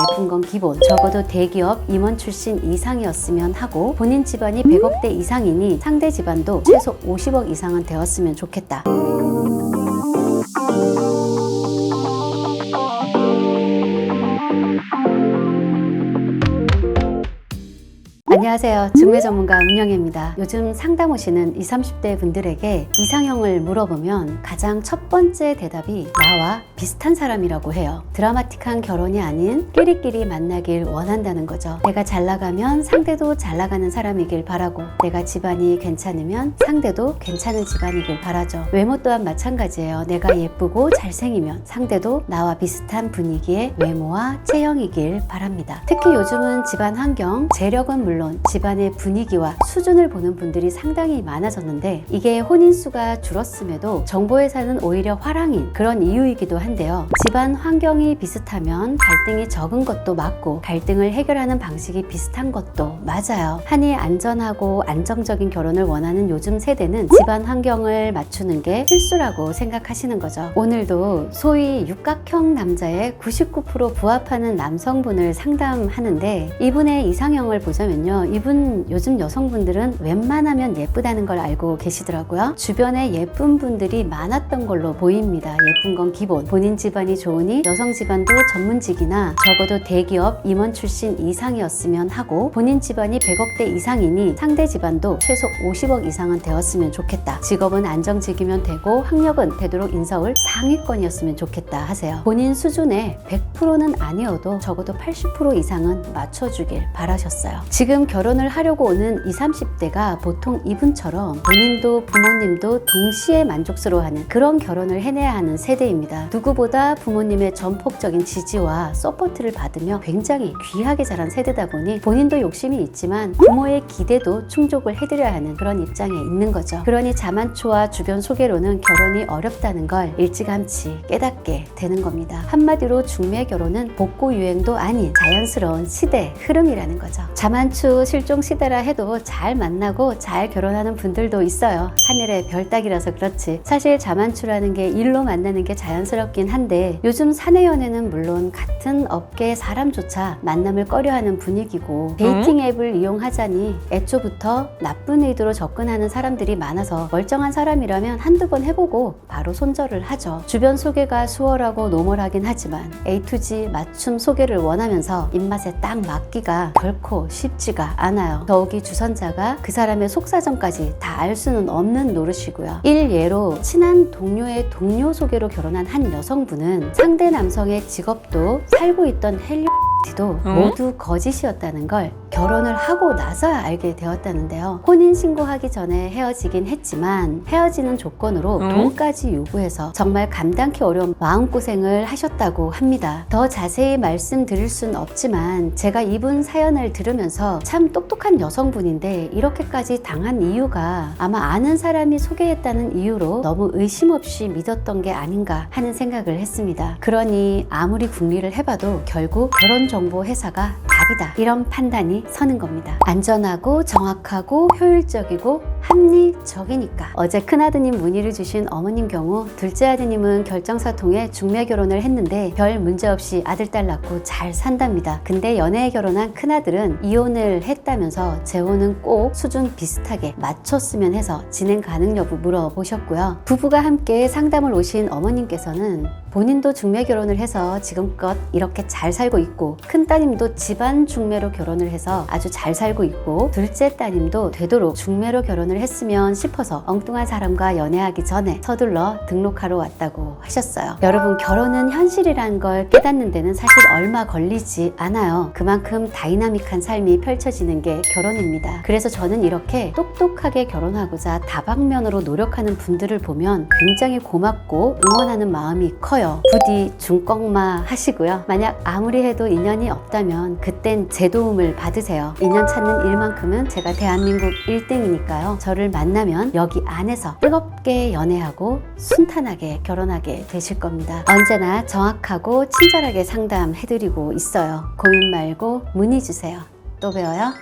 예쁜 건 기본, 적어도 대기업 임원 출신 이상이었으면 하고 본인 집안이 100억대 이상이니 상대 집안도 최소 50억 이상은 되었으면 좋겠다. 안녕하세요. 중매 전문가 은영입니다. 요즘 상담 오시는 20, 30대 분들에게 이상형을 물어보면 가장 첫 번째 대답이 나와 비슷한 사람이라고 해요. 드라마틱한 결혼이 아닌 끼리끼리 만나길 원한다는 거죠. 내가 잘 나가면 상대도 잘 나가는 사람이길 바라고, 내가 집안이 괜찮으면 상대도 괜찮은 집안이길 바라죠. 외모 또한 마찬가지예요. 내가 예쁘고 잘생기면 상대도 나와 비슷한 분위기의 외모와 체형이길 바랍니다. 특히 요즘은 집안 환경, 재력은 물론 집안의 분위기와 수준을 보는 분들이 상당히 많아졌는데, 이게 혼인수가 줄었음에도 정보회사는 오히려 화랑인 그런 이유이기도 한데요. 집안 환경이 비슷하면 갈등이 적은 것도 맞고, 갈등을 해결하는 방식이 비슷한 것도 맞아요. 한이 안전하고 안정적인 결혼을 원하는 요즘 세대는 집안 환경을 맞추는 게 필수라고 생각하시는 거죠. 오늘도 소위 육각형 남자의 99% 부합하는 남성분을 상담하는데, 이분의 이상형을 보자면요, 이분 요즘 여성분들은 웬만하면 예쁘다는 걸 알고 계시더라고요. 주변에 예쁜 분들이 많았던 걸로 보입니다. 예쁜 건 기본, 본인 집안이 좋으니 여성 집안도 전문직이나 적어도 대기업 임원 출신 이상이었으면 하고, 본인 집안이 100억대 이상이니 상대 집안도 최소 50억 이상은 되었으면 좋겠다. 직업은 안정직이면 되고 학력은 되도록 인서울 상위권이었으면 좋겠다 하세요. 본인 수준에 100%는 아니어도 적어도 80% 이상은 맞춰주길 바라셨어요. 지금 결혼을 하려고 오는 20, 30대가 보통 이분처럼 본인도 부모님도 동시에 만족스러워하는 그런 결혼을 해내야 하는 세대입니다. 누구보다 부모님의 전폭적인 지지와 서포트를 받으며 굉장히 귀하게 자란 세대다 보니 본인도 욕심이 있지만 부모의 기대도 충족을 해드려야 하는 그런 입장에 있는 거죠. 그러니 자만추와 주변 소개로는 결혼이 어렵다는 걸 일찌감치 깨닫게 되는 겁니다. 한마디로 중매 결혼은 복고 유행도 아닌 자연스러운 시대 흐름이라는 거죠. 자만추 실종 시대라 해도 잘 만나고 잘 결혼하는 분들도 있어요. 하늘의 별 따기라서 그렇지. 사실 자만추라는 게 일로 만나는 게 자연스럽긴 한데, 요즘 사내 연애는 물론 같은 업계의 사람조차 만남을 꺼려하는 분위기고, 데이팅 앱을 이용하자니 애초부터 나쁜 의도로 접근하는 사람들이 많아서 멀쩡한 사람이라면 한두 번 해보고 바로 손절을 하죠. 주변 소개가 수월하고 노멀하긴 하지만 A to G 맞춤 소개를 원하면서 입맛에 딱 맞기가 결코 쉽지가 않아요. 더욱이 주선자가 그 사람의 속사정까지 다 알 수는 없는 노릇이고요. 일예로 친한 동료의 동료 소개로 결혼한 한 여성분은 상대 남성의 직업도 살고 있던 도 모두 거짓이었다는 걸 결혼을 하고 나서야 알게 되었다는데요. 혼인신고하기 전에 헤어지긴 했지만 헤어지는 조건으로 돈까지 요구해서 정말 감당기 어려운 마음고생을 하셨다고 합니다. 더 자세히 말씀드릴 순 없지만 제가 이분 사연을 들으면서 참 똑똑한 여성분인데 이렇게까지 당한 이유가 아마 아는 사람이 소개했다는 이유로 너무 의심 없이 믿었던 게 아닌가 하는 생각을 했습니다. 그러니 아무리 궁리를 해봐도 결국 결혼정보회사가 답이다, 이런 판단이 서는 겁니다. 안전하고 정확하고 효율적이고 합리적이니까. 어제 큰아드님 문의를 주신 어머님 경우 둘째 아드님은 결정사 통해 중매 결혼을 했는데 별 문제 없이 아들 딸 낳고 잘 산답니다. 근데 연애에 결혼한 큰아들은 이혼을 했다면서 재혼은 꼭 수준 비슷하게 맞췄으면 해서 진행 가능 여부 물어보셨고요. 부부가 함께 상담을 오신 어머님께서는 본인도 중매 결혼을 해서 지금껏 이렇게 잘 살고 있고, 큰따님도 집안 중매로 결혼을 해서 아주 잘 살고 있고, 둘째 따님도 되도록 중매로 결혼을 했으면 싶어서 엉뚱한 사람과 연애하기 전에 서둘러 등록하러 왔다고 하셨어요. 여러분, 결혼은 현실이란 걸 깨닫는 데는 사실 얼마 걸리지 않아요. 그만큼 다이나믹한 삶이 펼쳐지는 게 결혼입니다. 그래서 저는 이렇게 똑똑하게 결혼하고자 다방면으로 노력하는 분들을 보면 굉장히 고맙고 응원하는 마음이 커요. 부디 중꺾마 하시고요. 만약 아무리 해도 인연이 없다면 그땐 제 도움을 받으세요. 인연 찾는 일만큼은 제가 대한민국 1등이니까요. 저를 만나면 여기 안에서 뜨겁게 연애하고 순탄하게 결혼하게 되실 겁니다. 언제나 정확하고 친절하게 상담해드리고 있어요. 고민 말고 문의 주세요. 또 배워요.